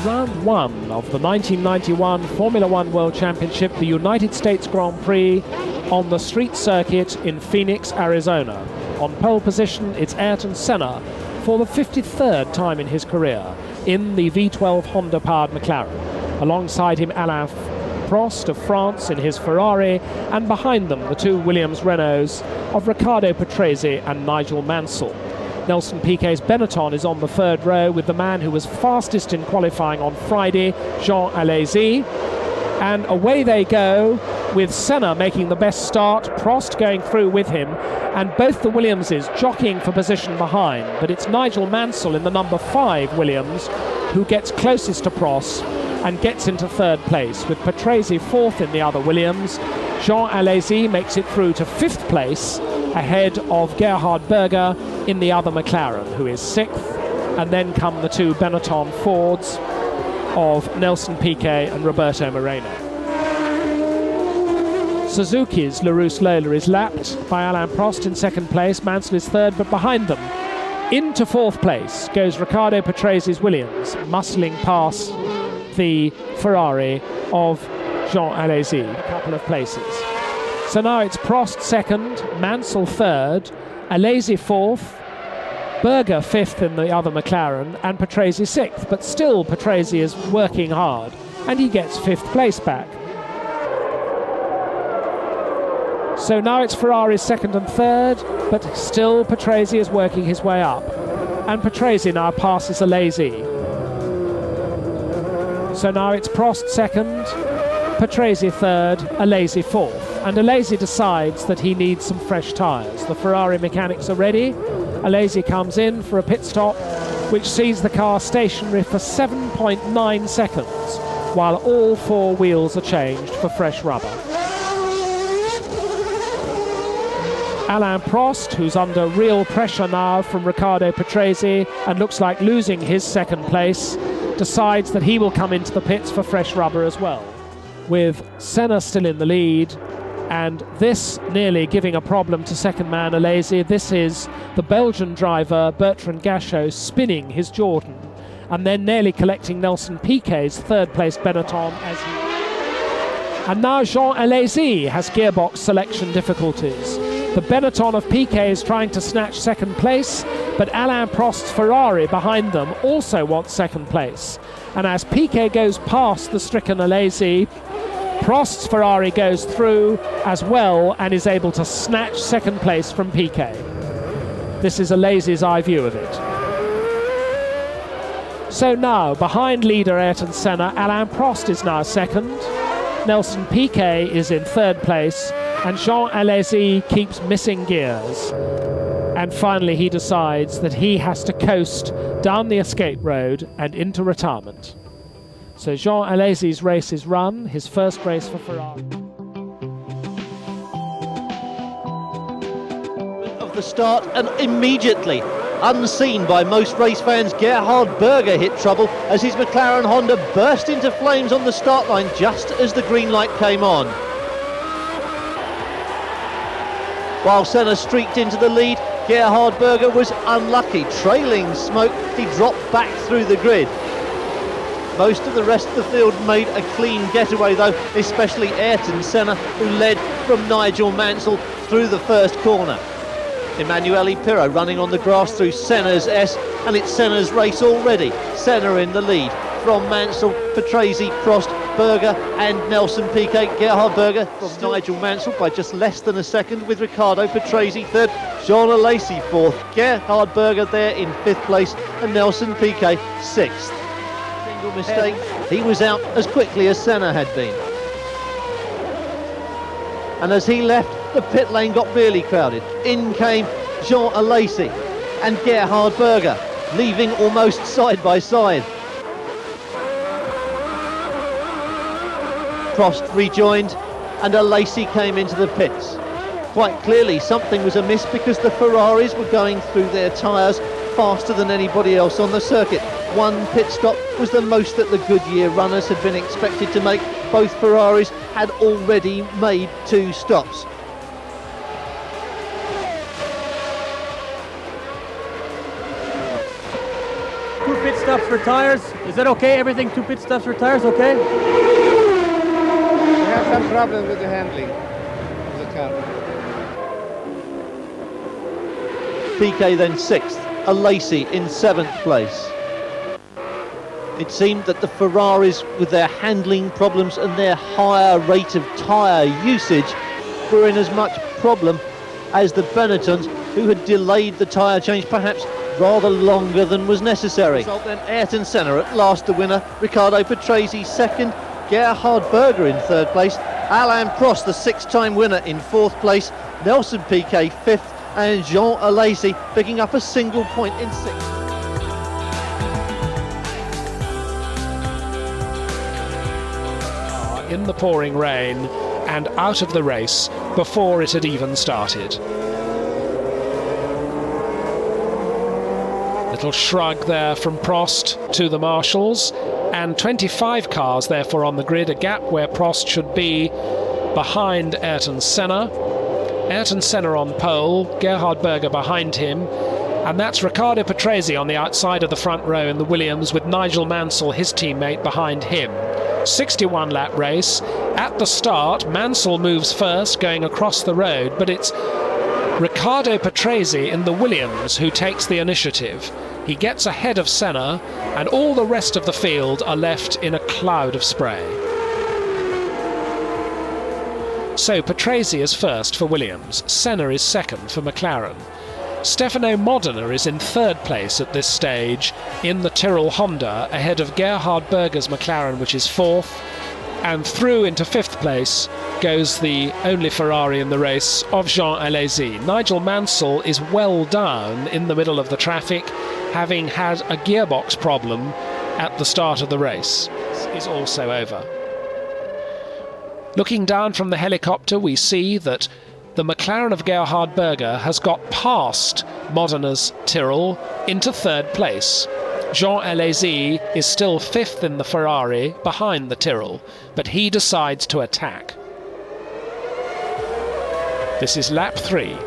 round one of the 1991 Formula One World Championship, the United States Grand Prix on the street circuit in Phoenix, Arizona. On pole position, it's Ayrton Senna for the 53rd time in his career in the V12 Honda-powered McLaren. Alongside him, Alain Prost of France in his Ferrari, and behind them the two Williams Renaults of Riccardo Patrese and Nigel Mansell. Nelson Piquet's Benetton is on the third row with the man who was fastest in qualifying on Friday, Jean Alesi. And away they go, with Senna making the best start, Prost going through with him, and both the Williamses jockeying for position behind. But it's Nigel Mansell in the number 5 Williams who gets closest to Prost and gets into third place, with Patrese fourth in the other Williams. Jean Alesi makes it through to 5th place, ahead of Gerhard Berger in the other McLaren, who is 6th. And then come the two Benetton Fords of Nelson Piquet and Roberto Moreno. Suzuki's Larousse Lola is lapped by Alain Prost in 2nd place. Mansell is 3rd, but behind them, into 4th place, goes Riccardo Patrese's Williams, muscling past the Ferrari of Jean Alesi, a couple of places. So now it's Prost 2nd, Mansell 3rd, Alesi 4th, Berger 5th in the other McLaren, and Patrese 6th. But still Patrese is working hard, and he gets 5th place back. So now it's Ferrari's 2nd and 3rd, but still Patrese is working his way up. And Patrese now passes Alesi. So now it's Prost 2nd, Patrese 3rd, Alesi 4th. And Alesi decides that he needs some fresh tyres. The Ferrari mechanics are ready. Alesi comes in for a pit stop, which sees the car stationary for 7.9 seconds, while all 4 wheels are changed for fresh rubber. Alain Prost, who's under real pressure now from Riccardo Patrese and looks like losing his 2nd place, decides that he will come into the pits for fresh rubber as well, with Senna still in the lead, and this nearly giving a problem to second man Alesi. This is the Belgian driver Bertrand Gachot spinning his Jordan and then nearly collecting Nelson Piquet's 3rd place Benetton as he... And now Jean Alesi has gearbox selection difficulties. The Benetton of Piquet is trying to snatch 2nd place, but Alain Prost's Ferrari behind them also wants 2nd place. And as Piquet goes past the stricken Alesi, Prost's Ferrari goes through as well and is able to snatch 2nd place from Piquet. This is Alesi's eye view of it. So now, behind leader Ayrton Senna, Alain Prost is now 2nd, Nelson Piquet is in 3rd place, and Jean Alesi keeps missing gears. And finally he decides that he has to coast down the escape road and into retirement. So Jean Alesi's race is run, his first race for Ferrari. Of the start, and immediately, unseen by most race fans, Gerhard Berger hit trouble as his McLaren Honda burst into flames on the start line just as the green light came on. While Senna streaked into the lead, Gerhard Berger was unlucky. Trailing smoke, he dropped back through the grid. Most of the rest of the field made a clean getaway though, especially Ayrton Senna, who led from Nigel Mansell through the first corner. Emanuele Pirro running on the grass through Senna's S, and it's Senna's race already. Senna in the lead from Mansell, Patrese, Prost, Berger and Nelson Piquet. Gerhard Berger from Nigel Mansell by just less than a second, with Riccardo Patrese 3rd, Jean Alesi 4th, Gerhard Berger there in 5th place and Nelson Piquet 6th. Single mistake, he was out as quickly as Senna had been. And as he left, the pit lane got really crowded. In came Jean Alesi and Gerhard Berger, leaving almost side by side. Prost rejoined and Alesi came into the pits. Quite clearly something was amiss because the Ferraris were going through their tyres faster than anybody else on the circuit. One pit stop was the most that the Goodyear runners had been expected to make. Both Ferraris had already made 2 stops. Two pit stops for tyres. Is that okay? Everything 2 pit stops for tyres, okay? We have some problem with the handling of the car. Piquet then 6th, Alesi in 7th place. It seemed that the Ferraris, with their handling problems and their higher rate of tyre usage, were in as much problem as the Benettons, who had delayed the tyre change perhaps rather longer than was necessary. Result then, Ayrton Senna at last the winner, Riccardo Patrese second, Gerhard Berger in 3rd place, Alain Prost the 6-time winner in 4th place, Nelson Piquet 5th, and Jean Alesi picking up a single point in 6th. In the pouring rain and out of the race before it had even started. Little shrug there from Prost to the marshals, and 25 cars therefore on the grid, a gap where Prost should be behind Ayrton Senna. Ayrton Senna on pole, Gerhard Berger behind him, and that's Riccardo Patrese on the outside of the front row in the Williams with Nigel Mansell, his teammate, behind him. 61 lap race. At the start, Mansell moves first going across the road, but it's Riccardo Patrese in the Williams who takes the initiative. He gets ahead of Senna, and all the rest of the field are left in a cloud of spray. So Patrese is first for Williams, Senna is second for McLaren. Stefano Modena is in 3rd place at this stage in the Tyrrell Honda, ahead of Gerhard Berger's McLaren, which is 4th, and through into 5th place goes the only Ferrari in the race of Jean Alesi. Nigel Mansell is well down in the middle of the traffic, having had a gearbox problem at the start of the race. This is also over. Looking down from the helicopter, we see that the McLaren of Gerhard Berger has got past Modena's Tyrrell into 3rd place. Jean Alesi is still 5th in the Ferrari behind the Tyrrell, but he decides to attack. This is lap 3.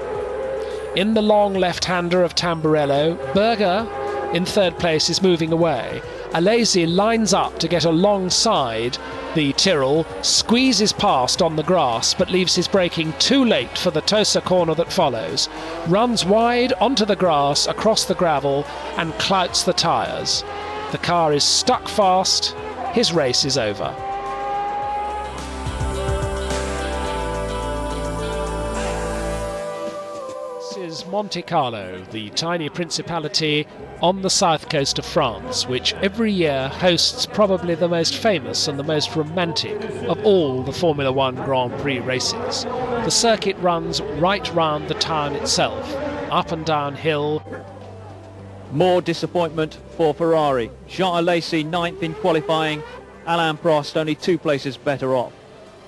In the long left-hander of Tamburello, Berger in 3rd place is moving away. Alesi lines up to get alongside the Tyrrell, squeezes past on the grass but leaves his braking too late for the Tosa corner that follows, runs wide onto the grass across the gravel and clouts the tyres. The car is stuck fast, his race is over. This is Monte Carlo, the tiny principality on the south coast of France, which every year hosts probably the most famous and the most romantic of all the Formula One Grand Prix races. The circuit runs right round the town itself, up and down hill. More disappointment for Ferrari. Jean Alesi 9th in qualifying, Alain Prost only 2 places better off.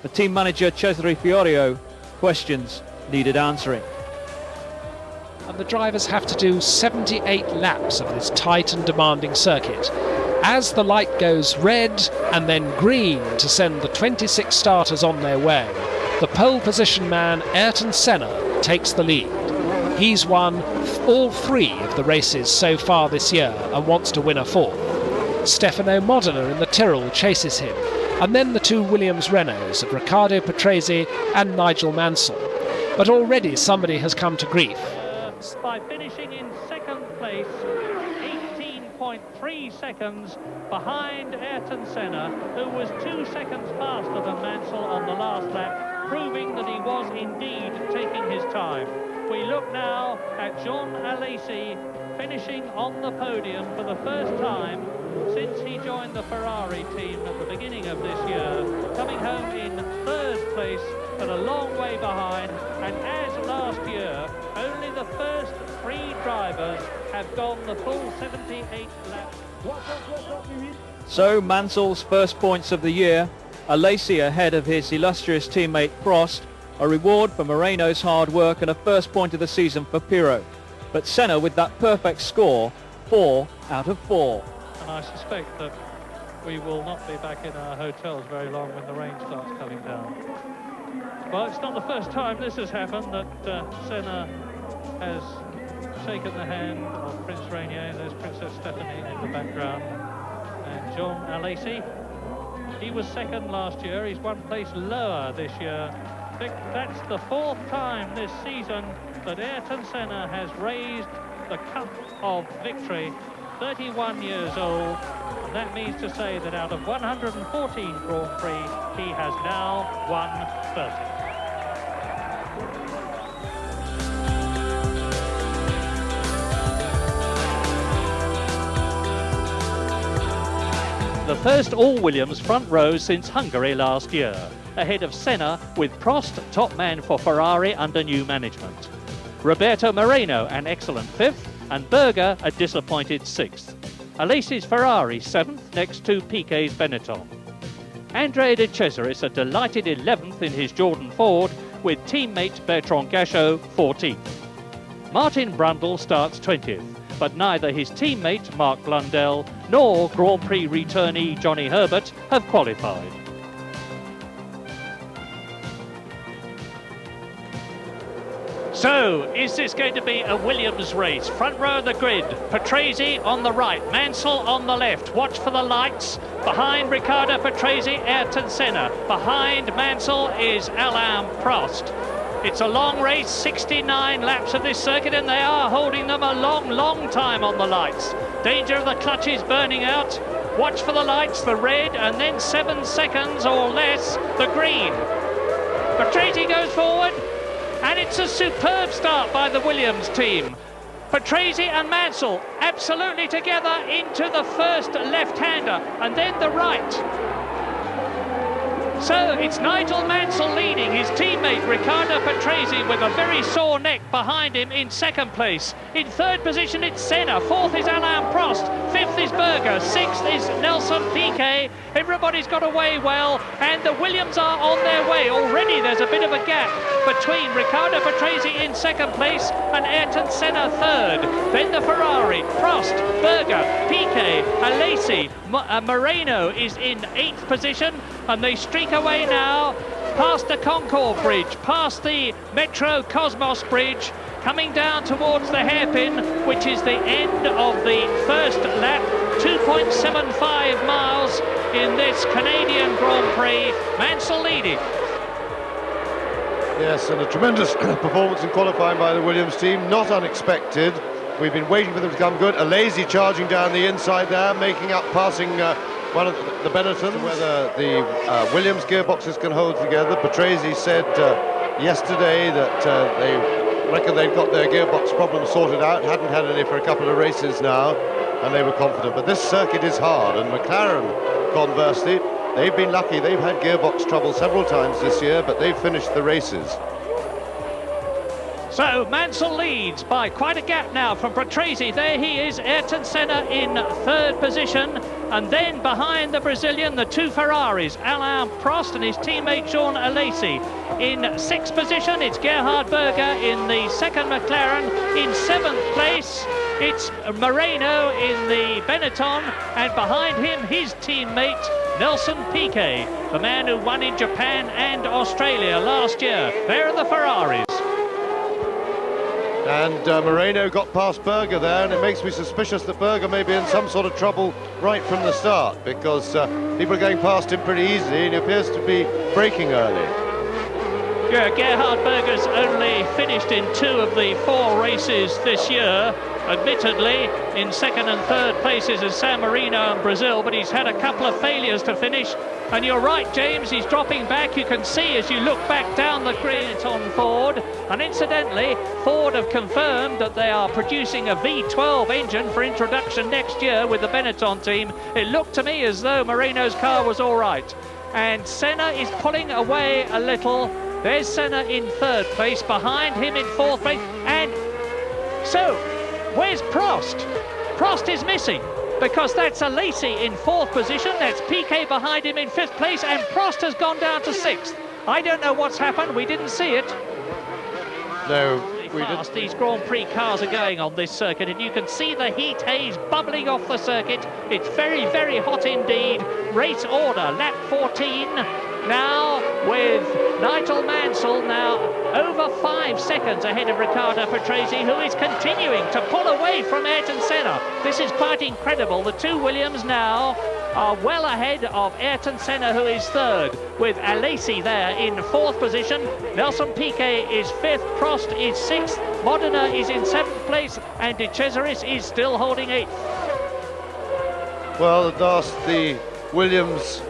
The team manager Cesare Fiorio, questions needed answering. And the drivers have to do 78 laps of this tight and demanding circuit. As the light goes red and then green to send the 26 starters on their way, the pole position man Ayrton Senna takes the lead. He's won all 3 of the races so far this year and wants to win a 4th. Stefano Modena in the Tyrrell chases him, and then the 2 Williams Renaults of Riccardo Patrese and Nigel Mansell. But already somebody has come to grief. By finishing in 2nd place, 18.3 seconds behind Ayrton Senna, who was 2 seconds faster than Mansell on the last lap, proving that he was indeed taking his time. We look now at Jean Alesi finishing on the podium for the first time since he joined the Ferrari team at the beginning of this year, coming home in 3rd place, but a long way behind, and as last year, only the first 3 drivers have gone the full 78 laps. So Mansell's first points of the year, Alesi ahead of his illustrious teammate Prost, a reward for Moreno's hard work and a first point of the season for Pirro. But Senna with that perfect score, 4 out of 4. And I suspect that we will not be back in our hotels very long when the rain starts coming down. Well, it's not the first time this has happened, that Senna has shaken the hand of Prince Rainier. There's Princess Stephanie in the background. And Jean Alesi, he was second last year. He's one place lower this year. That's the fourth time this season that Ayrton Senna has raised the cup of victory. 31 years old, and that means to say that out of 114 Grand Prix, he has now won 30. The first all-Williams front row since Hungary last year, ahead of Senna with Prost top man for Ferrari under new management. Roberto Moreno an excellent fifth, and Berger a disappointed sixth. Alesi's Ferrari seventh next to Piquet's Benetton. Andrea de Cesaris a delighted 11th in his Jordan Ford with teammate Bertrand Gachot 14th. Martin Brundle starts 20th, but neither his teammate Mark Blundell nor Grand Prix returnee Johnny Herbert have qualified. So, is this going to be a Williams race? Front row of the grid, Patrese on the right, Mansell on the left. Watch for the lights. Behind Riccardo Patrese, Ayrton Senna. Behind Mansell is Alain Prost. It's a long race, 69 laps of this circuit, and they are holding them a long time on the lights. Danger of the clutches burning out. Watch for the lights, the red, and then 7 seconds or less, the green. Patrese goes forward. And it's a superb start by the Williams team. Patrese and Mansell absolutely together into the first left-hander and then the right. So it's Nigel Mansell leading his teammate Riccardo Patrese with a very sore neck behind him in second place. In third position it's Senna, fourth is Alain Prost, fifth is Berger, sixth is Nelson Piquet. Everybody's got away well and the Williams are on their way. Already there's a bit of a gap between Riccardo Patrese in second place and Ayrton Senna third. Then the Ferrari, Prost, Berger, Piquet, Alesi, Moreno is in 8th position and they streak away now past the Concord Bridge, past the Metro Cosmos Bridge, coming down towards the hairpin, which is the end of the first lap, 2.75 miles in this Canadian Grand Prix. Mansell leading. Yes, and a tremendous performance in qualifying by the Williams team, not unexpected. We've been waiting for them to come good. Alesi charging down the inside there, making up, passing one of the Benetton, whether the Williams gearboxes can hold together. Patrese said yesterday that they reckon they've got their gearbox problem sorted out, hadn't had any for a couple of races now, and they were confident. But this circuit is hard, and McLaren, conversely, they've been lucky. They've had gearbox trouble several times this year, but they've finished the races. So Mansell leads by quite a gap now from Patrese. There he is, Ayrton Senna in third position. And then behind the Brazilian, the two Ferraris, Alain Prost and his teammate Jean Alesi. In sixth position, it's Gerhard Berger in the second McLaren. In seventh place, it's Moreno in the Benetton. And behind him, his teammate, Nelson Piquet, the man who won in Japan and Australia last year. There are the Ferraris. And Moreno got past Berger there, and it makes me suspicious that Berger may be in some sort of trouble right from the start, because people are going past him pretty easily, and he appears to be braking early. Yeah, Gerhard Berger's only finished in 2 of the 4 races this year, admittedly in second and third places in San Marino and Brazil, but he's had a couple of failures to finish. And you're right, James, he's dropping back. You can see as you look back down the grid on Ford. And incidentally, Ford have confirmed that they are producing a V12 engine for introduction next year with the Benetton team. It looked to me as though Moreno's car was all right. And Senna is pulling away a little. There's Senna in third place, behind him in fourth place. And so, where's Prost? Prost is missing, because that's Alesi in fourth position, that's Piquet behind him in fifth place, and Prost has gone down to sixth. I don't know what's happened, we didn't see it. No, we Fast didn't. these Grand Prix cars are going on this circuit, and you can see the heat haze bubbling off the circuit. It's very hot indeed. Race order, lap 14. now with Nigel Mansell now over 5 seconds ahead of Riccardo Patrese, who is continuing to pull away from Ayrton Senna. This is quite incredible. The two Williams now are well ahead of Ayrton Senna, who is third, with Alesi there in 4th position. Nelson Piquet is 5th, Prost is 6th, Modena is in 7th place, and De Cesaris is still holding 8th. Well, at last the Williams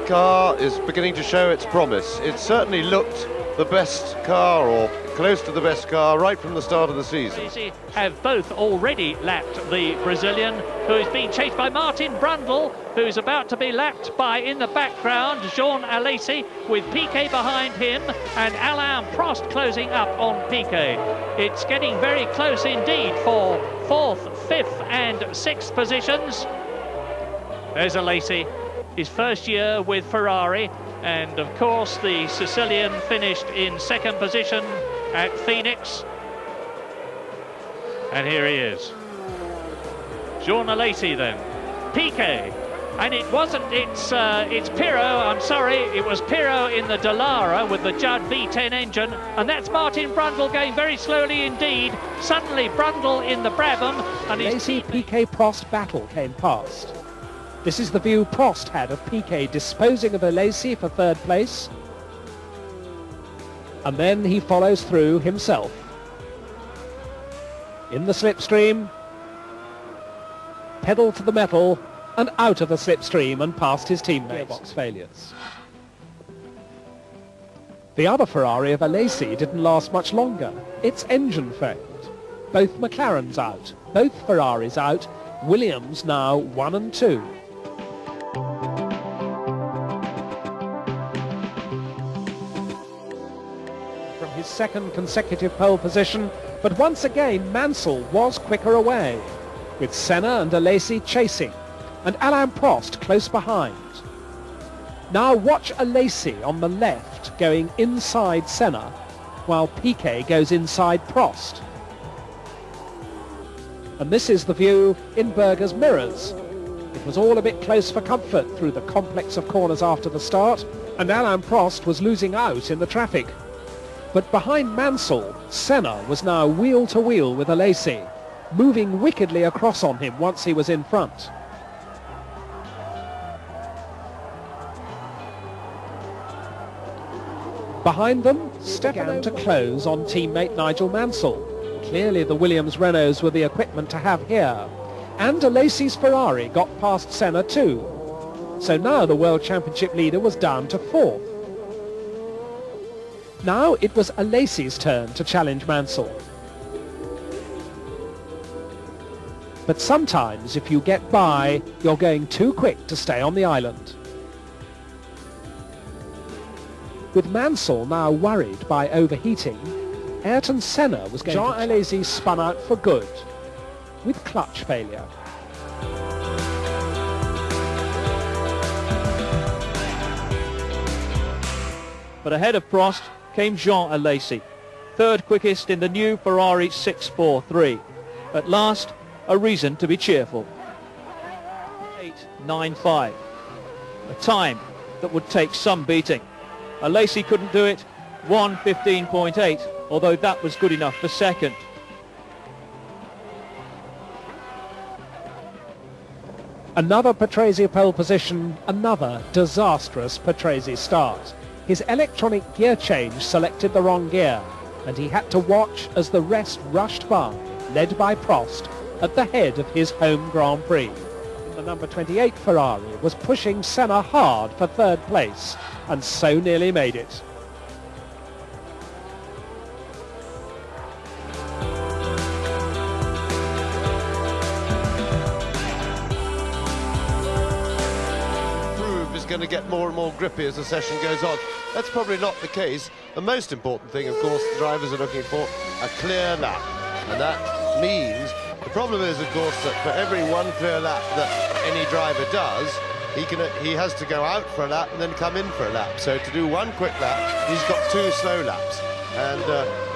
car is beginning to show its promise. It certainly looked the best car, or close to the best car, right from the start of the season. Alesi have both already lapped the Brazilian, who is being chased by Martin Brundle, who's about to be lapped by, in the background, Jean Alesi, with Piquet behind him, and Alain Prost closing up on Piquet. It's getting very close indeed for 4th, 5th and 6th positions. There's Alesi, his first year with Ferrari, and of course the Sicilian finished in 2nd position at Phoenix. And here he is. Jean Alesi then. Piquet. And it wasn't, it's Pirro, I'm sorry, it was Pirro in the Dallara with the Judd V10 engine, and that's Martin Brundle going very slowly indeed. Suddenly Brundle in the Brabham, and Alesi Piquet Prost battle came past. This is the view Prost had of Piquet disposing of Alesi for 3rd place. And then he follows through himself. In the slipstream, pedal to the metal, and out of the slipstream and past his teammates. Gearbox failures. The other Ferrari of Alesi didn't last much longer. Its engine failed. Both McLarens out, both Ferraris out, Williams now 1 and 2. From his 2nd consecutive pole position, but once again Mansell was quicker away, with Senna and Alesi chasing, and Alain Prost close behind. Now watch Alesi on the left going inside Senna, while Piquet goes inside Prost. And this is the view in Berger's mirrors. It was all a bit close for comfort through the complex of corners after the start, and Alain Prost was losing out in the traffic. But behind Mansell, Senna was now wheel to wheel with Alesi, moving wickedly across on him once he was in front. Behind them, began to close on teammate Nigel Mansell. Clearly the Williams Renaults were the equipment to have here. And Alesi's Ferrari got past Senna too. So now the World Championship leader was down to 4th. Now it was Alesi's turn to challenge Mansell. But sometimes if you get by, you're going too quick to stay on the island. With Mansell now worried by overheating, Ayrton Senna was going Jean Alesi spun out for good, with clutch failure. But ahead of Prost came Jean Alesi, 3rd quickest in the new Ferrari 643. At last, a reason to be cheerful. 8.95, a time that would take some beating. Alesi couldn't do it, 1:15.8, although that was good enough for 2nd. Another Patrese pole position, another disastrous Patrese start. His electronic gear change selected the wrong gear, and he had to watch as the rest rushed by, led by Prost, at the head of his home Grand Prix. The number 28 Ferrari was pushing Senna hard for 3rd place, and so nearly made it. Going to get more and more grippy as the session goes on. That's probably not the case. The most important thing, of course, the drivers are looking for a clear lap, and that means the problem is, of course, that for every 1 clear lap that any driver does, he has to go out for a lap and then come in for a lap. So to do 1 quick lap, he's got 2 slow laps, and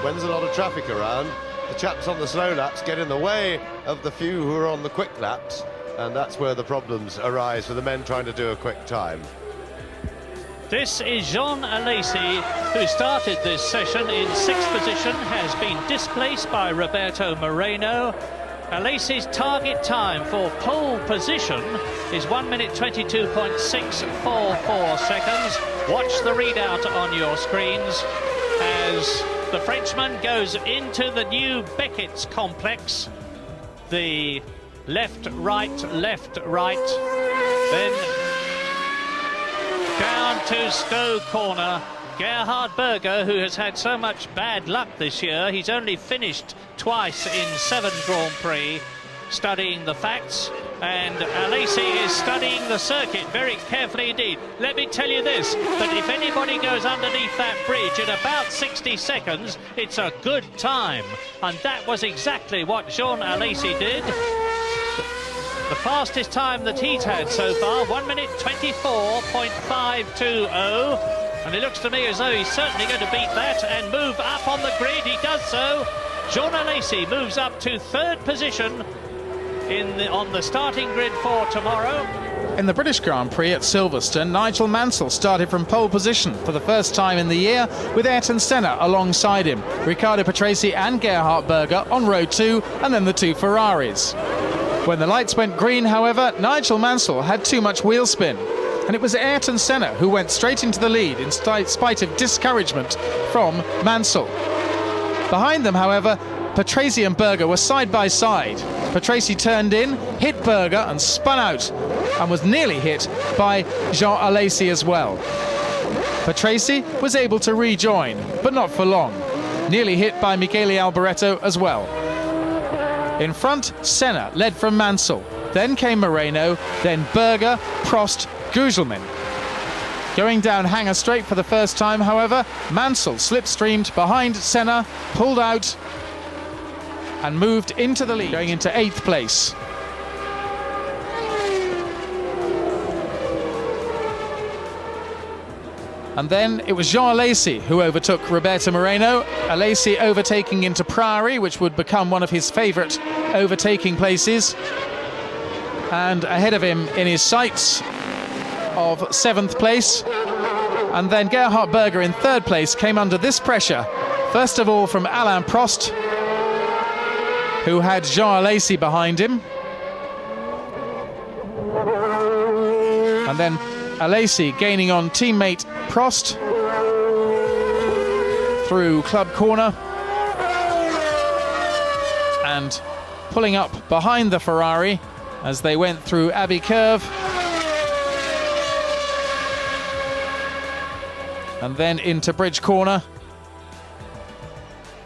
when there's a lot of traffic around, the chaps on the slow laps get in the way of the few who are on the quick laps, and that's where the problems arise for the men trying to do a quick time. This is Jean Alesi, who started this session in 6th position, has been displaced by Roberto Moreno. Alesi's target time for pole position is 1 minute 22.644 seconds. Watch the readout on your screens as the Frenchman goes into the new Beckett's complex. The left, right, then down to Stowe Corner. Gerhard Berger, who has had so much bad luck this year, he's only finished twice in 7 Grand Prix, studying the facts, and Alesi is studying the circuit very carefully indeed. Let me tell you this, that if anybody goes underneath that bridge in about 60 seconds, it's a good time, and that was exactly what Jean Alesi did. The fastest time that he's had so far, 1 minute 24.520. And it looks to me as though he's certainly going to beat that and move up on the grid. He does so. Jean Alesi moves up to 3rd position on the starting grid for tomorrow. In the British Grand Prix at Silverstone, Nigel Mansell started from pole position for the first time in the year, with Ayrton Senna alongside him, Riccardo Patrese and Gerhard Berger on row 2, and then the 2 Ferraris. When the lights went green, however, Nigel Mansell had too much wheel spin, and it was Ayrton Senna who went straight into the lead in spite of discouragement from Mansell. Behind them, however, Patrese and Berger were side by side. Patrese turned in, hit Berger and spun out, and was nearly hit by Jean Alesi as well. Patrese was able to rejoin, but not for long. Nearly hit by Michele Alboreto as well. In front, Senna led from Mansell. Then came Moreno, then Berger, Prost, Gugelmin. Going down Hanger Straight for the first time, however, Mansell slipstreamed behind Senna, pulled out and moved into the lead, going into 8th place. And then it was Jean Alesi who overtook Roberto Moreno. Alesi overtaking into Priory, which would become one of his favourite overtaking places. And ahead of him in his sights of 7th place. And then Gerhard Berger in 3rd place came under this pressure. First of all from Alain Prost, who had Jean Alesi behind him. And then Alesi gaining on teammate Prost through Club Corner and pulling up behind the Ferrari as they went through Abbey Curve and then into Bridge Corner.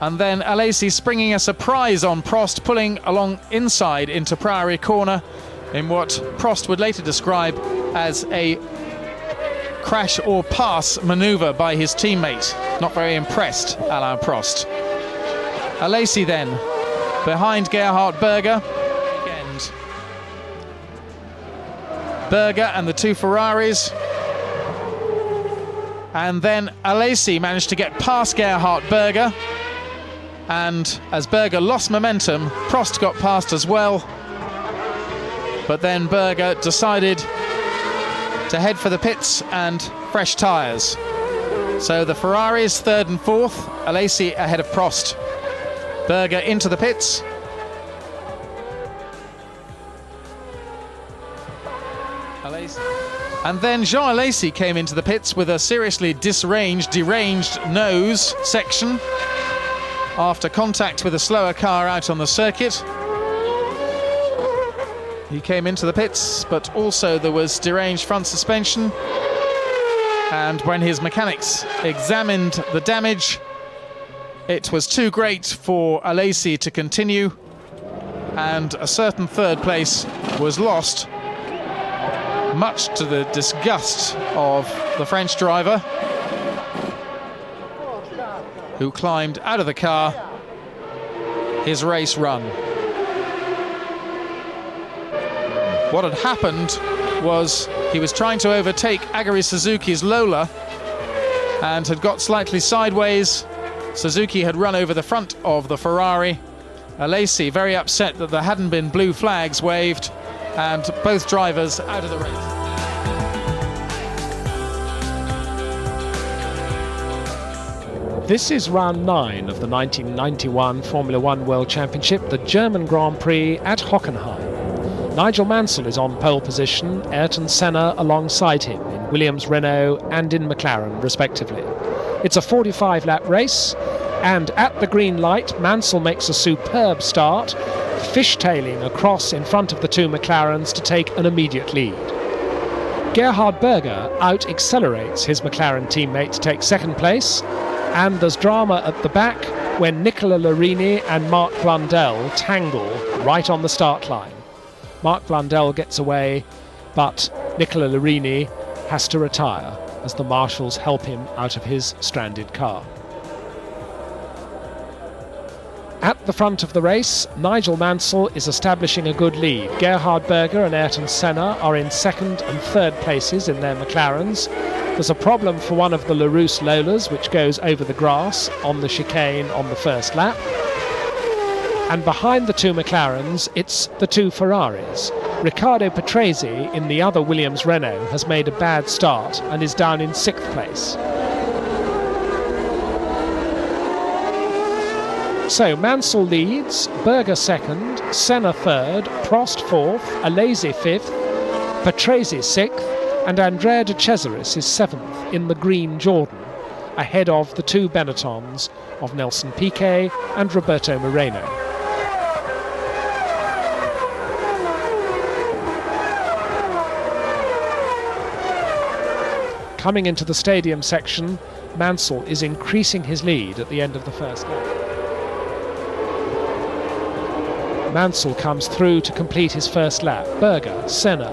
And then Alesi springing a surprise on Prost, pulling along inside into Priory Corner in what Prost would later describe as a crash or pass manoeuvre by his teammate. Not very impressed, Alain Prost. Alesi then behind Gerhard Berger. And Berger and the 2 Ferraris. And then Alesi managed to get past Gerhard Berger. And as Berger lost momentum, Prost got past as well. But then Berger decided to head for the pits and fresh tyres. So the Ferraris 3rd and 4th, Alesi ahead of Prost. Berger into the pits. And then Jean Alesi came into the pits with a seriously deranged nose section after contact with a slower car out on the circuit. He came into the pits, but also there was deranged front suspension. And when his mechanics examined the damage, it was too great for Alesi to continue, and a certain 3rd place was lost, much to the disgust of the French driver, who climbed out of the car, his race run. What had happened was he was trying to overtake Aguri Suzuki's Lola and had got slightly sideways. Suzuki had run over the front of the Ferrari. Alesi very upset that there hadn't been blue flags waved, and both drivers out of the race. This is round 9 of the 1991 Formula One World Championship, the German Grand Prix at Hockenheim. Nigel Mansell is on pole position, Ayrton Senna alongside him in Williams, Renault and in McLaren respectively. It's a 45-lap race, and at the green light Mansell makes a superb start, fishtailing across in front of the two McLarens to take an immediate lead. Gerhard Berger out-accelerates his McLaren teammate to take second place, and there's drama at the back when Nicola Larini and Mark Blundell tangle right on the start line. Mark Blundell gets away, but Nicola Larini has to retire as the marshals help him out of his stranded car. At the front of the race, Nigel Mansell is establishing a good lead. Gerhard Berger and Ayrton Senna are in second and third places in their McLarens. There's a problem for one of the Larousse Lolas, which goes over the grass on the chicane on the first lap. And behind the two McLarens, it's the two Ferraris. Riccardo Patrese in the other Williams Renault has made a bad start and is down in 6th place. So Mansell leads, Berger second, Senna third, Prost fourth, Alesi fifth, Patrese 6th, and Andrea de Cesaris is 7th in the green Jordan, ahead of the two Benettons of Nelson Piquet and Roberto Moreno. Coming into the stadium section, Mansell is increasing his lead at the end of the first lap. Mansell comes through to complete his first lap. Berger, Senna,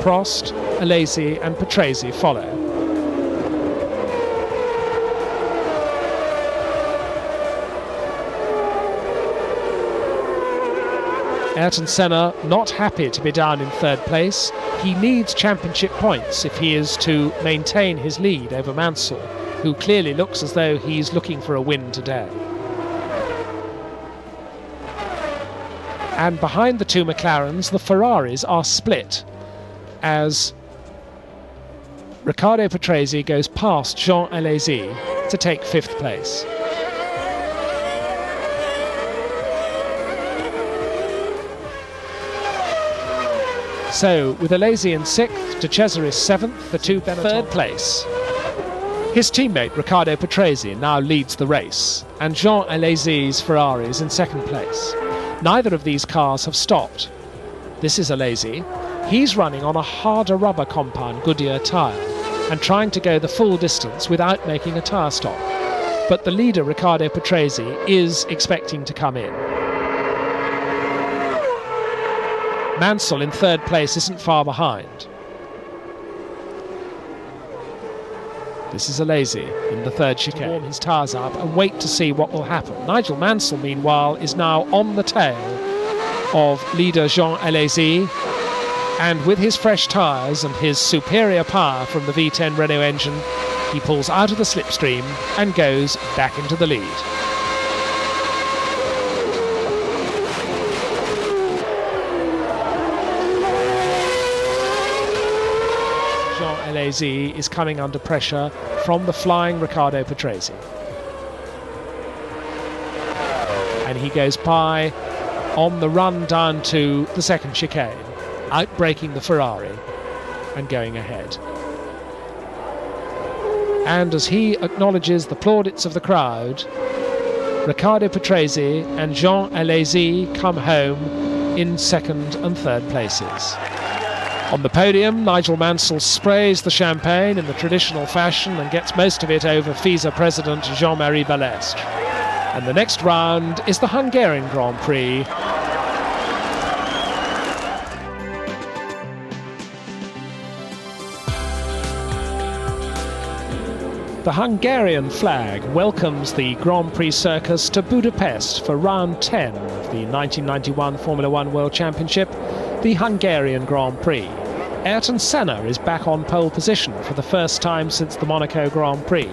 Prost, Alesi and Patrese follow. Ayrton Senna not happy to be down in third place. He needs championship points if he is to maintain his lead over Mansell, who clearly looks as though he's looking for a win today. And behind the two McLarens, the Ferraris are split as Riccardo Patrese goes past Jean Alesi to take 5th place. So, with Alesi in 6th, De Cesaris 7th, the two Benetton 3rd place. His teammate Riccardo Patrese now leads the race, and Jean Alesi's Ferrari is in 2nd place. Neither of these cars have stopped. This is Alesi. He's running on a harder rubber compound Goodyear tyre and trying to go the full distance without making a tyre stop. But the leader, Riccardo Patrese, is expecting to come in. Mansell in 3rd place isn't far behind. This is Alesi in the 3rd chicane. Warm his tyres up and wait to see what will happen. Nigel Mansell, meanwhile, is now on the tail of leader Jean Alesi, and with his fresh tyres and his superior power from the V10 Renault engine, he pulls out of the slipstream and goes back into the lead. Alesi is coming under pressure from the flying Riccardo Patrese. And he goes by on the run down to the 2nd chicane, outbraking the Ferrari and going ahead. And as he acknowledges the plaudits of the crowd, Riccardo Patrese and Jean Alesi come home in 2nd and 3rd places. On the podium, Nigel Mansell sprays the champagne in the traditional fashion and gets most of it over FISA President Jean-Marie Balestre. And the next round is the Hungarian Grand Prix. The Hungarian flag welcomes the Grand Prix circus to Budapest for round 10 of the 1991 Formula One World Championship, the Hungarian Grand Prix. Ayrton Senna is back on pole position for the first time since the Monaco Grand Prix.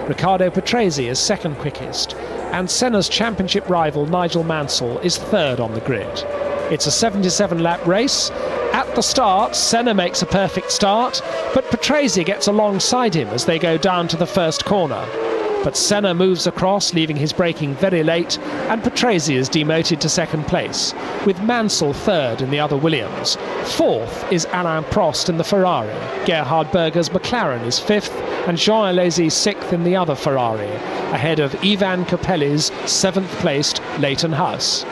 Riccardo Patrese is 2nd quickest, and Senna's championship rival Nigel Mansell is 3rd on the grid. It's a 77-lap race. At the start, Senna makes a perfect start, but Patrese gets alongside him as they go down to the first corner. But Senna moves across, leaving his braking very late, and Patrese is demoted to second place, with Mansell third in the other Williams. Fourth is Alain Prost in the Ferrari. Gerhard Berger's McLaren is fifth, and Jean Alesi sixth in the other Ferrari, ahead of Ivan Capelli's seventh-placed Leighton House.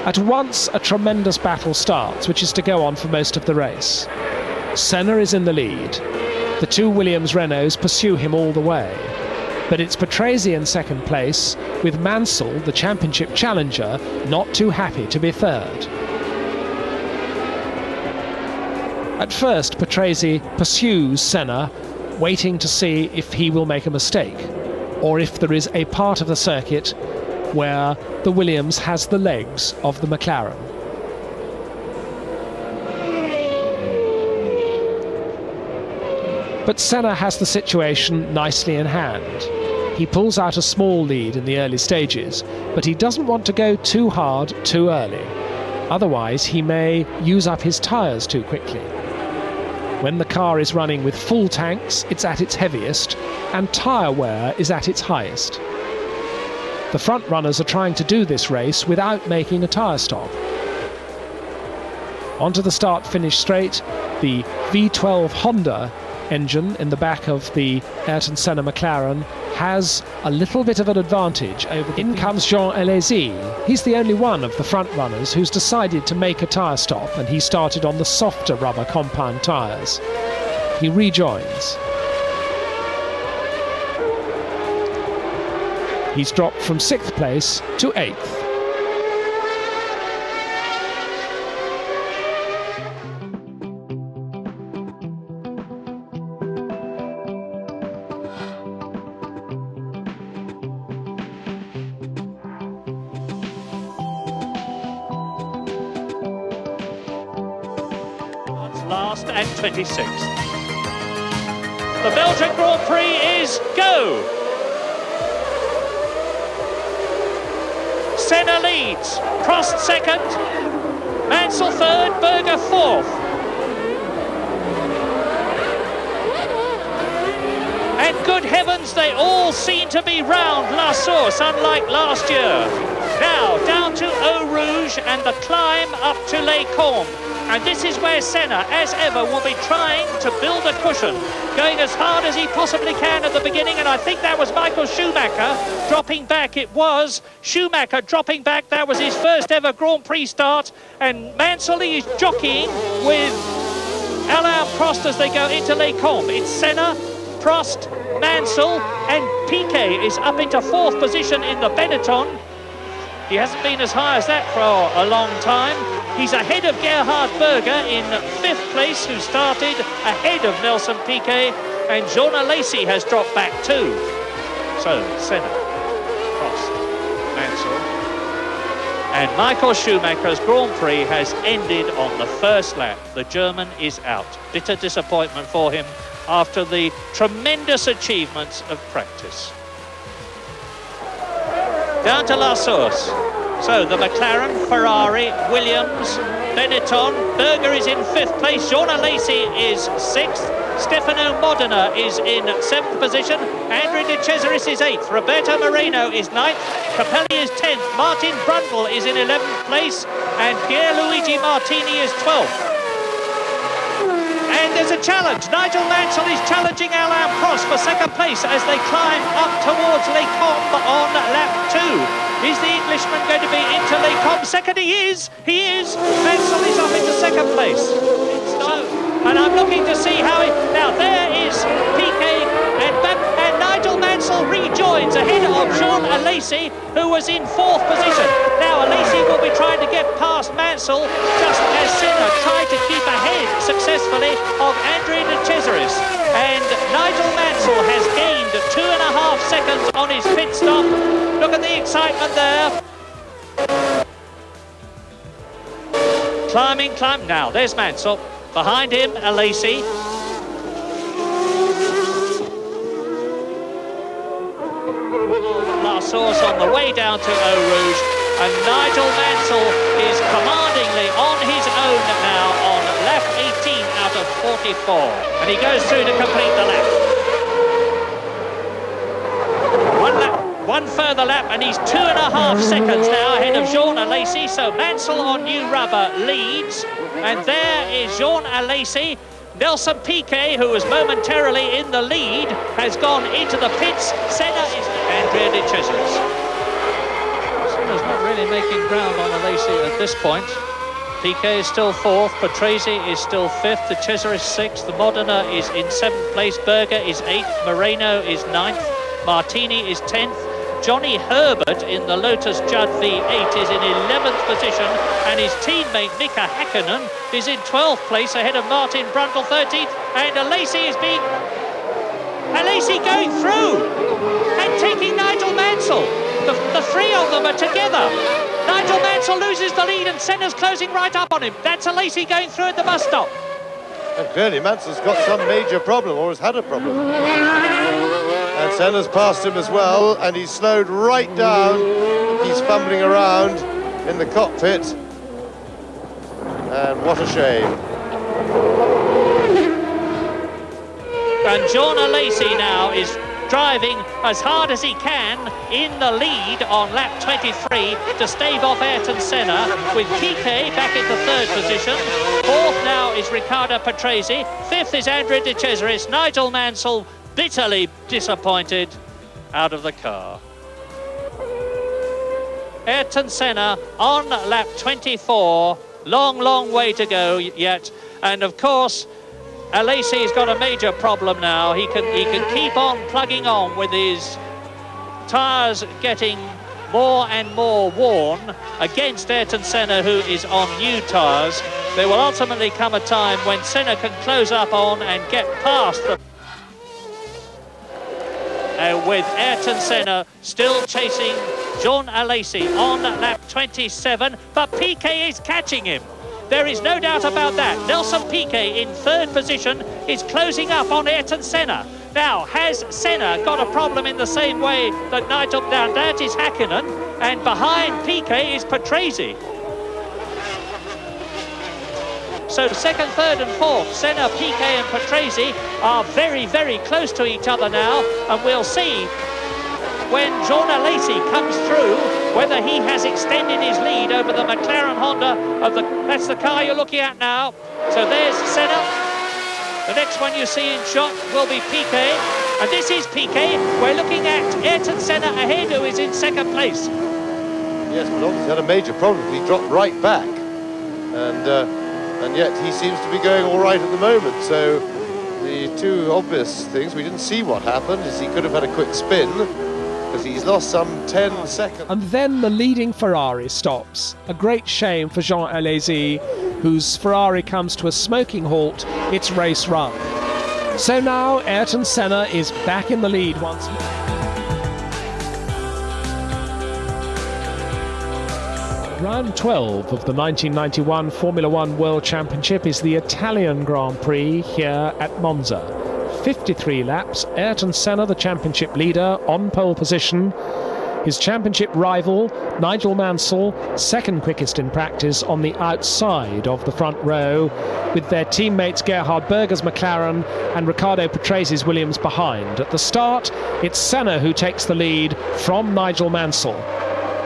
At once, a tremendous battle starts, which is to go on for most of the race. Senna is in the lead. The two Williams Renaults pursue him all the way. But it's Patrese in second place, with Mansell, the championship challenger, not too happy to be third. At first, Patrese pursues Senna, waiting to see if he will make a mistake, or if there is a part of the circuit where the Williams has the legs of the McLaren. But Senna has the situation nicely in hand. He pulls out a small lead in the early stages, but he doesn't want to go too hard too early. Otherwise, he may use up his tyres too quickly. When the car is running with full tanks, it's at its heaviest, and tyre wear is at its highest. The front runners are trying to do this race without making a tyre stop. Onto the start-finish straight, the V12 Honda engine in the back of the Ayrton Senna McLaren has a little bit of an advantage over the... In comes Jean Alesi. He's the only one of the front runners who's decided to make a tyre stop, and he started on the softer rubber compound tyres. He rejoins. He's dropped from 6th place to 8th. Last and 26th. The Belgian Grand Prix is go! Senna leads, Prost second, Mansell third, Berger fourth. And good heavens, they all seem to be round La Source, unlike last year. Now, down to Eau Rouge and the climb up to Les Combes. And this is where Senna, as ever, will be trying to build a cushion, going as hard as he possibly can at the beginning, and I think that was Michael Schumacher dropping back. It was Schumacher dropping back. That was his first ever Grand Prix start, and Mansell is jockeying with Alain Prost as they go into Les Combes. It's Senna, Prost, Mansell, and Piquet is up into 4th position in the Benetton. He hasn't been as high as that for a long time. He's ahead of Gerhard Berger in 5th place, who started ahead of Nelson Piquet, and Jean Alesi has dropped back too. So, Senna, Prost, Mansell, and Michael Schumacher's Grand Prix has ended on the first lap. The German is out. Bitter disappointment for him after the tremendous achievements of practice. Down to La Source. So the McLaren, Ferrari, Williams, Benetton. Berger is in 5th place. Jean Alesi is 6th. Stefano Modena is in 7th position. Andre De Cesaris is 8th. Roberto Moreno is 9th. Capelli is 10th. Martin Brundle is in 11th place. And Pierluigi Martini is 12th. And there's a challenge. Nigel Mansell is challenging Alain Prost for 2nd place as they climb up towards Les Combes on lap 2. Is the Englishman going to be into Les Combes? Second, he is. Mansell is up into 2nd place. And I'm looking to see how he... Now, there is Piquet and Nigel Mansell rejoins ahead of Jean Alesi, who was in 4th position. Now, Alesi will be trying to get past Mansell, just as Senna tried to keep ahead successfully of Andre De Cesaris. And Nigel Mansell has gained 2.5 seconds on his pit stop. Look at the excitement there. Climbing. Now, there's Mansell. Behind him, Alesi. La Source on the way down to Eau Rouge, and Nigel Mansell is commandingly on his own now on lap 18 out of 44, and he goes through to complete the lap. One further lap and he's 2.5 seconds now ahead of Jean Alesi. So Mansell on new rubber leads, and there is Jean Alesi. Nelson Piquet, who was momentarily in the lead, has gone into the pits. Senna is Andrea de Cesaris. Senna's not really making ground on Alesi at this point. Piquet is still 4th, Patrese is still 5th, de Cesaris 6th, the Modena is in 7th place, Berger is 8th, Moreno is 9th, Martini is 10th, Johnny Herbert in the Lotus Judd V8 is in 11th position, and his teammate Mika Häkkinen is in 12th place ahead of Martin Brundle 13th, and Alesi going through and taking Nigel Mansell. The three of them are together. Nigel Mansell loses the lead and Senna's closing right up on him. That's Alesi going through at the bus stop. And clearly Mansell's got some major problem, or has had a problem. And Senna's passed him as well, and he's slowed right down. He's fumbling around in the cockpit. And what a shame. And Jean Alesi now is driving as hard as he can in the lead on lap 23 to stave off Ayrton Senna, with Piquet back into 3rd position. 4th now is Riccardo Patrese. 5th is Andrea de Cesaris. Nigel Mansell bitterly disappointed out of the car. Ayrton Senna on lap 24. Long way to go yet. And of course, Alesi's got a major problem now. He can keep on plugging on with his tyres getting more and more worn against Ayrton Senna, who is on new tyres. There will ultimately come a time when Senna can close up on and get past the... with Ayrton Senna still chasing Jean Alesi on lap 27, but Piquet is catching him. There is no doubt about that. Nelson Piquet in 3rd position is closing up on Ayrton Senna. Now, has Senna got a problem in the same way that Nigel... Now, that is Häkkinen, and behind Piquet is Patrese. So 2nd, 3rd and 4th, Senna, Piquet and Patrese are very close to each other now, and we'll see when Jean Alesi comes through whether he has extended his lead over the McLaren Honda of the... That's the car you're looking at now. So there's Senna. The next one you see in shot will be Piquet, and this is Piquet. We're looking at Ayrton Senna ahead, who is in 2nd place. Yes, but obviously had a major problem. He dropped right back, and yet he seems to be going all right at the moment. So the two obvious things, we didn't see what happened, is he could have had a quick spin, because he's lost some 10 seconds. And then the leading Ferrari stops. A great shame for Jean Alesi, whose Ferrari comes to a smoking halt. It's race run. So now Ayrton Senna is back in the lead once more. Round 12 of the 1991 Formula One World Championship is the Italian Grand Prix here at Monza. 53 laps, Ayrton Senna, the championship leader, on pole position. His championship rival, Nigel Mansell, 2nd quickest in practice, on the outside of the front row, with their teammates Gerhard Berger's McLaren and Riccardo Patrese's Williams behind. At the start, it's Senna who takes the lead from Nigel Mansell.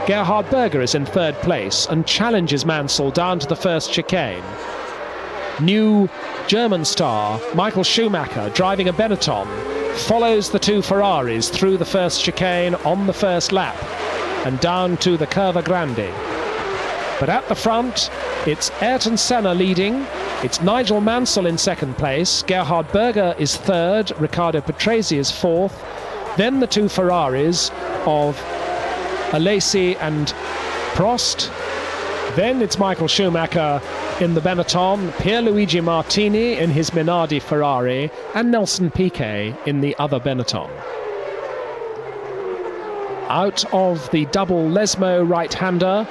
Gerhard Berger is in 3rd place and challenges Mansell down to the first chicane. New German star Michael Schumacher, driving a Benetton, follows the two Ferraris through the first chicane on the first lap and down to the Curva Grande. But at the front, it's Ayrton Senna leading, it's Nigel Mansell in 2nd place, Gerhard Berger is 3rd, Riccardo Patrese is 4th, then the two Ferraris of Alesi and Prost, then it's Michael Schumacher in the Benetton, Pierluigi Martini in his Minardi Ferrari, and Nelson Piquet in the other Benetton. Out of the double Lesmo right-hander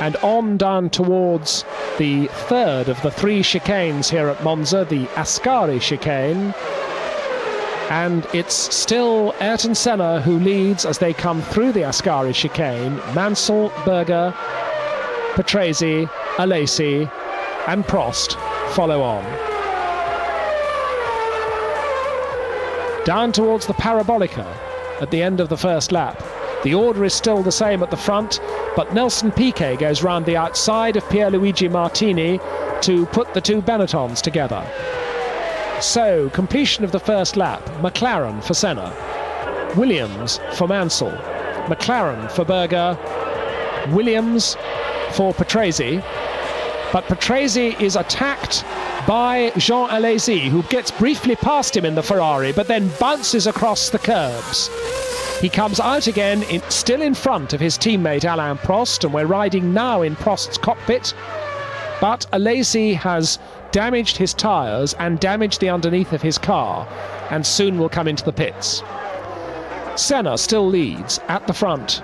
and on down towards the 3rd of the 3 chicanes here at Monza, the Ascari chicane. And it's still Ayrton Senna who leads as they come through the Ascari chicane. Mansell, Berger, Patrese, Alesi and Prost follow on. Down towards the Parabolica at the end of the first lap. The order is still the same at the front, but Nelson Piquet goes round the outside of Pierluigi Martini to put the two Benettons together. So, completion of the first lap, McLaren for Senna, Williams for Mansell, McLaren for Berger, Williams for Patrese, but Patrese is attacked by Jean Alesi, who gets briefly past him in the Ferrari, but then bounces across the curbs. He comes out again, still in front of his teammate Alain Prost, and we're riding now in Prost's cockpit. But Alesi has damaged his tyres and damaged the underneath of his car, and soon will come into the pits. Senna still leads at the front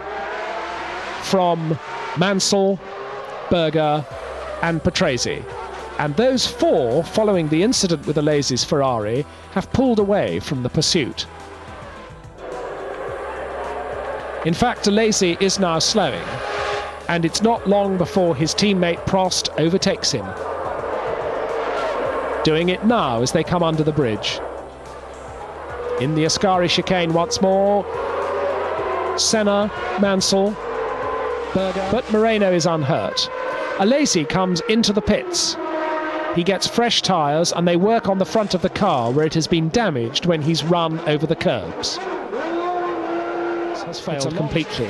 from Mansell, Berger and Patrese. And those four, following the incident with Alesi's Ferrari, have pulled away from the pursuit. In fact, Alesi is now slowing, and it's not long before his teammate Prost overtakes him. Doing it now as they come under the bridge. In the Ascari chicane once more, Senna, Mansell, Berger, but Moreno is unhurt. Alesi comes into the pits. He gets fresh tyres and they work on the front of the car where it has been damaged when he's run over the curbs. This has failed completely.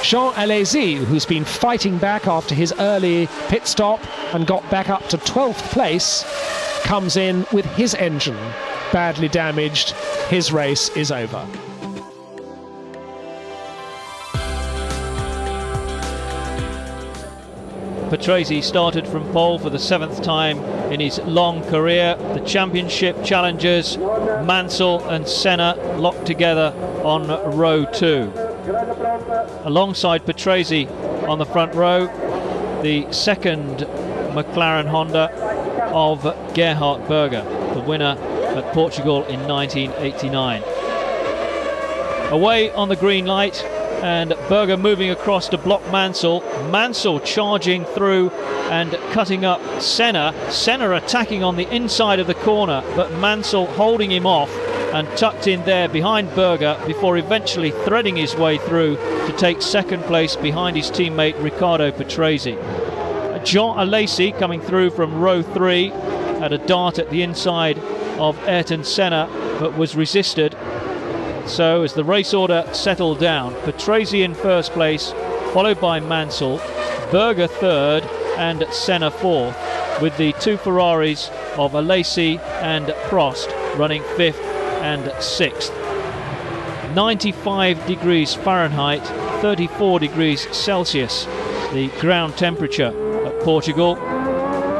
Jean Alesi, who's been fighting back after his early pit stop and got back up to 12th place, comes in with his engine badly damaged. His race is over. Patrese started from pole for the 7th time in his long career. The championship challengers, Mansell and Senna, locked together on row 2. Alongside Patrese on the front row, the second McLaren Honda of Gerhard Berger, the winner at Portugal in 1989. Away on the green light, and Berger moving across to block Mansell. Mansell charging through and cutting up Senna. Senna attacking on the inside of the corner, but Mansell holding him off and tucked in there behind Berger before eventually threading his way through to take second place behind his teammate Riccardo Patrese. Jean Alesi coming through from row 3 had a dart at the inside of Ayrton Senna, but was resisted. So as the race order settled down, Patrese in first place, followed by Mansell, Berger third and Senna fourth, with the two Ferraris of Alesi and Prost running 5th and 6th. 95 degrees Fahrenheit, 34 degrees Celsius, the ground temperature at Portugal,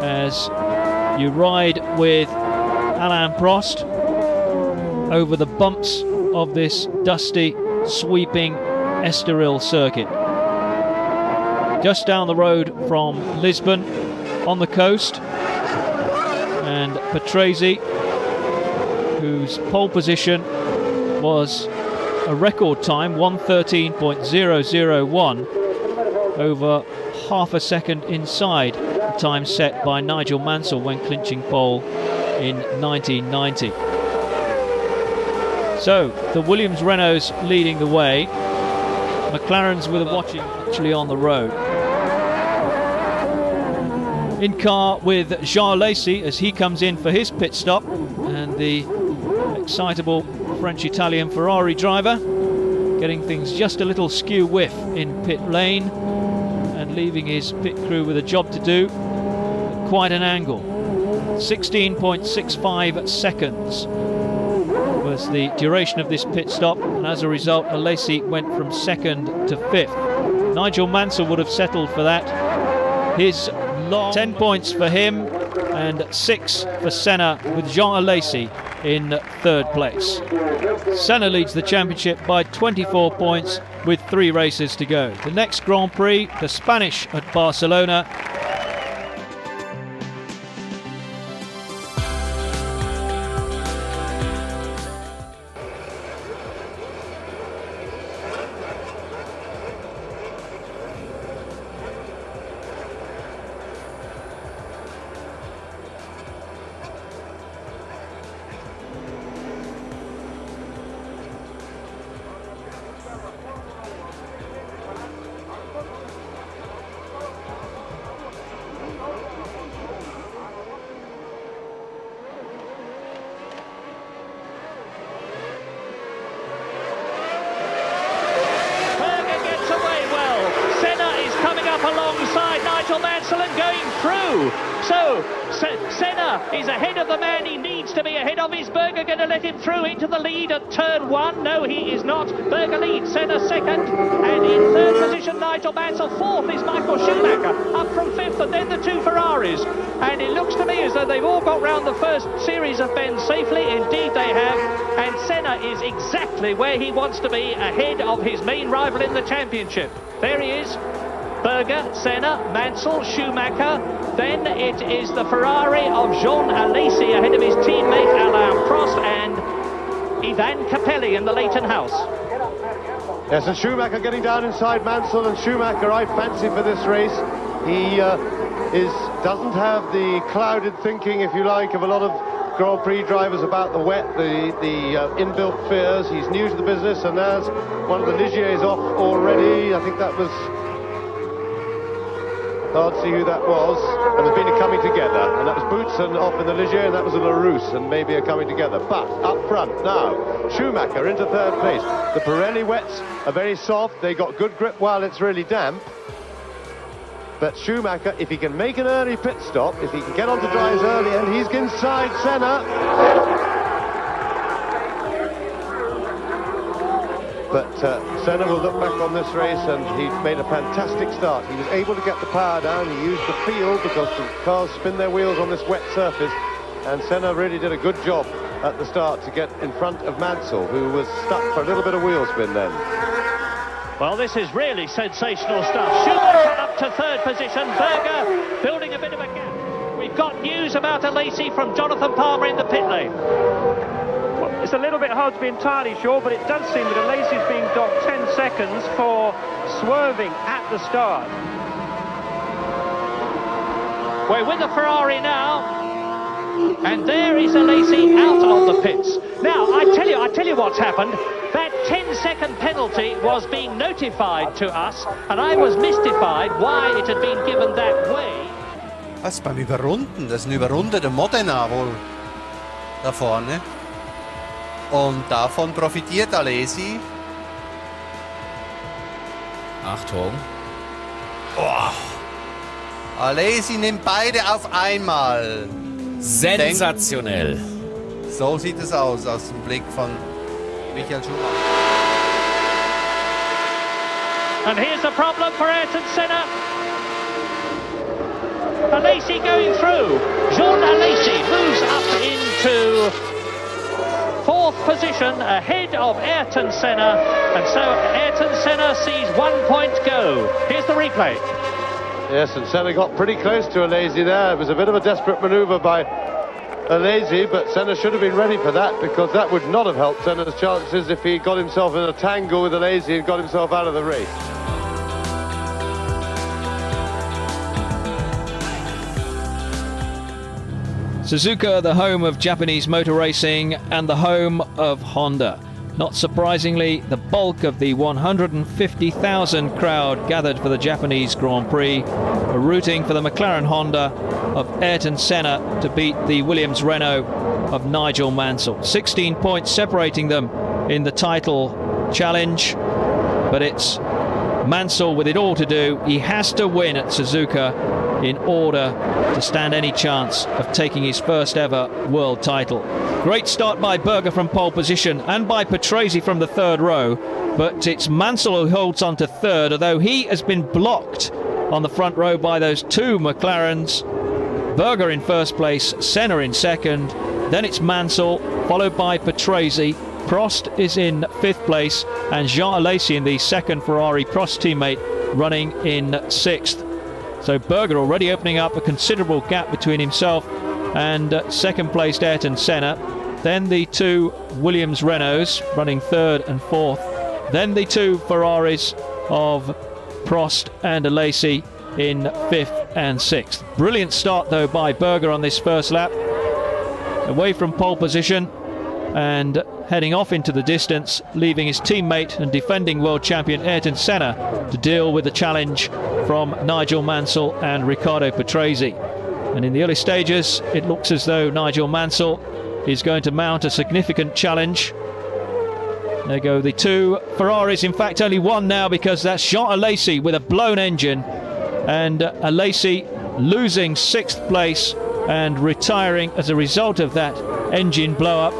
as you ride with Alain Prost over the bumps of this dusty, sweeping Estoril circuit. Just down the road from Lisbon, on the coast, and Patrese, whose pole position was a record time, 1:13.001, over half a second inside the time set by Nigel Mansell when clinching pole in 1990. So the Williams Renaults leading the way. McLaren's with a watching actually on the road. In car with Jean Alesi as he comes in for his pit stop, and the excitable French-Italian Ferrari driver getting things just a little skew-whiff in pit lane and leaving his pit crew with a job to do at quite an angle. 16.65 seconds was the duration of this pit stop, and as a result Alesi went from 2nd to 5th. Nigel Mansell would have settled for that. His long 10 points for him and 6 for Senna, with Jean Alesi in 3rd place. Senna leads the championship by 24 points with 3 races to go. The next Grand Prix, the Spanish at Barcelona. So Senna is ahead of the man he needs to be ahead of. Is Berger going to let him through into the lead at turn 1? No, he is not. Berger leads, Senna second, and in third position Nigel Mansell. Fourth is Michael Schumacher, up from fifth, and then the two Ferraris. And it looks to me as though they've all got round the first series of bends safely. Indeed they have, and Senna is exactly where he wants to be, ahead of his main rival in the championship. There he is. Berger, Senna, Mansell, Schumacher. Then it is the Ferrari of Jean Alesi ahead of his teammate Alain Prost and Ivan Capelli in the Leighton House. Yes, and Schumacher getting down inside Mansell, and Schumacher I fancy for this race. He doesn't have the clouded thinking, if you like, of a lot of Grand Prix drivers about the wet, the inbuilt fears. He's new to the business, and there's one of the Ligiers off already. I think that was... hard to see who that was, and there's been a coming together, and that was Boutsen off in the Ligier, and that was a LaRousse, and maybe a coming together. But up front now, Schumacher into third place. The Pirelli wets are very soft, they got good grip while it's really damp. But Schumacher, if he can make an early pit stop, if he can get onto dries early, and he's inside Senna. But Senna will look back on this race, and he made a fantastic start. He was able to get the power down, he used the feel because the cars spin their wheels on this wet surface, and Senna really did a good job at the start to get in front of Mansell, who was stuck for a little bit of wheel spin then. Well, this is really sensational stuff. Schumacher up to third position, Berger building a bit of a gap. We've got news about Alesi from Jonathan Palmer in the pit lane. It's a little bit hard to be entirely sure, but it does seem that Alesi's being docked 10 seconds for swerving at the start. We're with the Ferrari now, and there is Alesi out of the pits. Now, I tell you what's happened. That 10-second penalty was being notified to us, and I was mystified why it had been given that way. Was beim Überrunden? Das ist ein überrundeter Modena wohl da vorne. Und davon profitiert Alesi. Achtung. Oh. Alesi nimmt beide auf einmal. Sensationell. So sieht es aus dem Blick von Michael Schumacher. And here's the problem for Ayrton Senna. Alesi going through. Jean Alesi moves up into fourth position ahead of Ayrton Senna, and so Ayrton Senna sees 1 point go. Here's the replay. Yes, and Senna got pretty close to Alesi there. It was a bit of a desperate manoeuvre by Alesi, but Senna should have been ready for that, because that would not have helped Senna's chances if he got himself in a tangle with Alesi and got himself out of the race. Suzuka, the home of Japanese motor racing and the home of Honda. Not surprisingly, the bulk of the 150,000 crowd gathered for the Japanese Grand Prix were rooting for the McLaren Honda of Ayrton Senna to beat the Williams Renault of Nigel Mansell. 16 points separating them in the title challenge, but it's Mansell with it all to do. He has to win at Suzuka in order to stand any chance of taking his first ever world title. Great start by Berger from pole position and by Patrese from the third row, but it's Mansell who holds on to third, although he has been blocked on the front row by those two McLarens. Berger in first place, Senna in second, then it's Mansell, followed by Patrese. Prost is in fifth place, and Jean Alesi in the second Ferrari Prost teammate running in sixth. So Berger already opening up a considerable gap between himself and second placed Ayrton Senna. Then the two Williams Renaults running third and fourth. Then the two Ferraris of Prost and Alesi in fifth and sixth. Brilliant start though by Berger on this first lap. Away from pole position and heading off into the distance, leaving his teammate and defending world champion Ayrton Senna to deal with the challenge from Nigel Mansell and Riccardo Patrese. And in the early stages, it looks as though Nigel Mansell is going to mount a significant challenge. There go the two Ferraris, in fact only one now, because that's Jean Alesi with a blown engine, and Alesi losing 6th place and retiring as a result of that engine blow-up.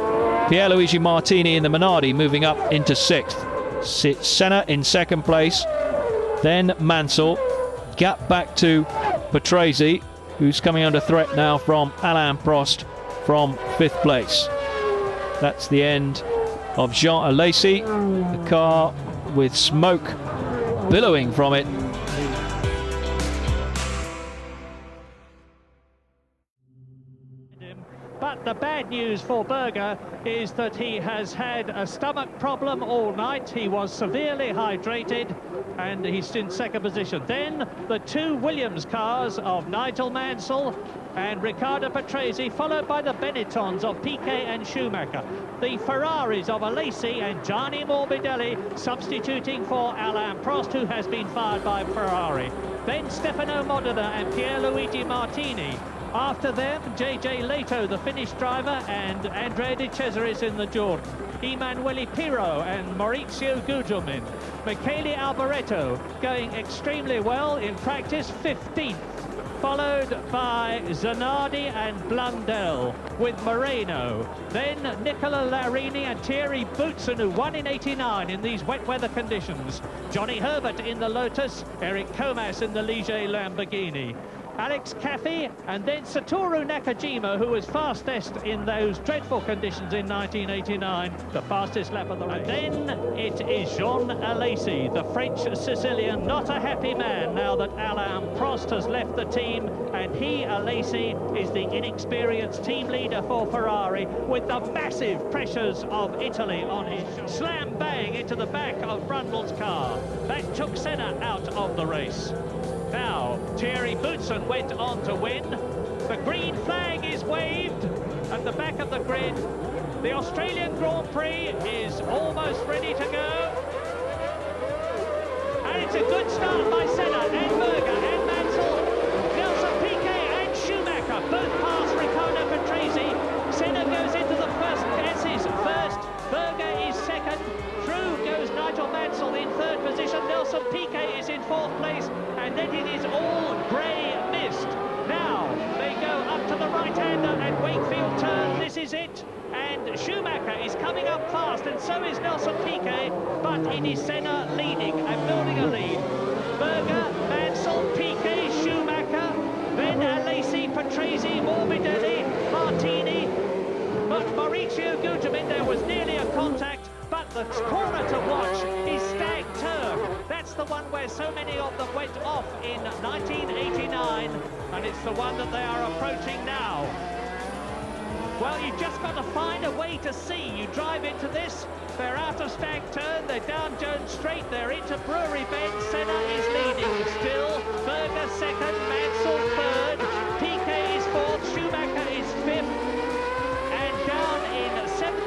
Pierluigi Martini in the Minardi moving up into 6th. Senna in 2nd place, then Mansell, gap back to Patrese, who's coming under threat now from Alain Prost from 5th place. That's the end of Jean Alesi, the car with smoke billowing from it. But the bad news for Berger is that he has had a stomach problem all night. He was severely hydrated and he's in 2nd position. Then the 2 Williams cars of Nigel Mansell and Riccardo Patrese, followed by the Benettons of Piquet and Schumacher. The Ferraris of Alesi and Gianni Morbidelli substituting for Alain Prost, who has been fired by Ferrari. Then Stefano Modena and Pierluigi Martini. After them, JJ Leto, the Finnish driver, and Andrea De Cesaris in the Jordan. Emanuele Pirro and Maurizio Gugelmin. Michele Alboreto going extremely well in practice, 15th. Followed by Zanardi and Blundell with Moreno. Then Nicola Larini and Thierry Boutsen, who won in '89 in these wet weather conditions. Johnny Herbert in the Lotus, Eric Comas in the Ligier Lamborghini. Alex Caffey, and then Satoru Nakajima, who was fastest in those dreadful conditions in 1989, the fastest lap of the race. And then it is Jean Alesi, the French Sicilian, not a happy man now that Alain Prost has left the team, and he, Alesi, is the inexperienced team leader for Ferrari with the massive pressures of Italy on his shoulders. Slam bang into the back of Brundle's car. That took Senna out of the race. Now, Thierry Boutsen went on to win. The green flag is waved at the back of the grid. The Australian Grand Prix is almost ready to go. And it's a good start by Senna and Berger and Mansell. Nelson Piquet and Schumacher both pass Riccardo Patrese. Senna goes into the first Berger is 2nd. Through goes Nigel Mansell in 3rd position. Nelson Piquet is in 4th place. And then it is all grey mist. Now they go up to the right-hander at Wakefield turn. This is it. And Schumacher is coming up fast, and so is Nelson Piquet. But it is Senna leading and building a lead. Berger, Mansell, Piquet, Schumacher, then Alesi, Patrese, Morbidelli, Martini. But Maurizio Gugelmin, there was nearly a contact. But the corner to watch is Stag Turn. That's the one where so many of them went off in 1989, and it's the one that they are approaching now. Well, you've just got to find a way to see. You drive into this, they're out of Stag Turn, they're down Jones Straight, they're into Brewery Bend. Senna is leading still. Berger 2nd, Mansell 3rd, Piquet is 4th, Schumacher is 5th.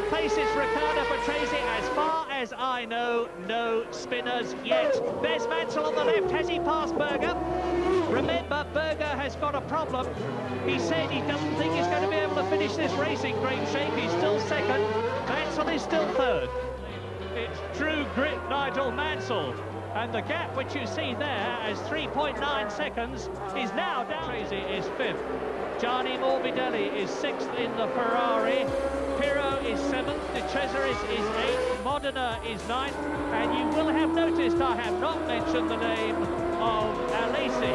Places Riccardo Patrese. As far as I know, no spinners yet. There's Mansell on the left. Has he passed Berger? Remember, Berger has got a problem. He said he doesn't think he's going to be able to finish this race in great shape. He's still 2nd. Mansell is still 3rd. It's true grit Nigel Mansell. And the gap which you see there as 3.9 seconds is now down. Patrese is 5th. Gianni Morbidelli is 6th in the Ferrari. Pirro is 7th, De Cesaris is 8th, Modena is 9th, and you will have noticed I have not mentioned the name of Alesi.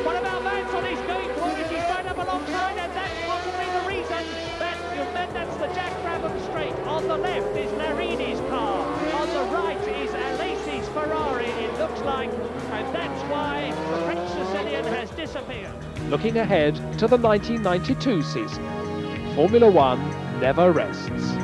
What about Mansell? He's going for it, he's right up alongside, and that's possibly the reason that that's the Jack Brabham straight. On the left is Larini's car, on the right is Alesi's Ferrari, it looks like, and that's why the French Sicilian has disappeared. Looking ahead to the 1992 season, Formula One never rests.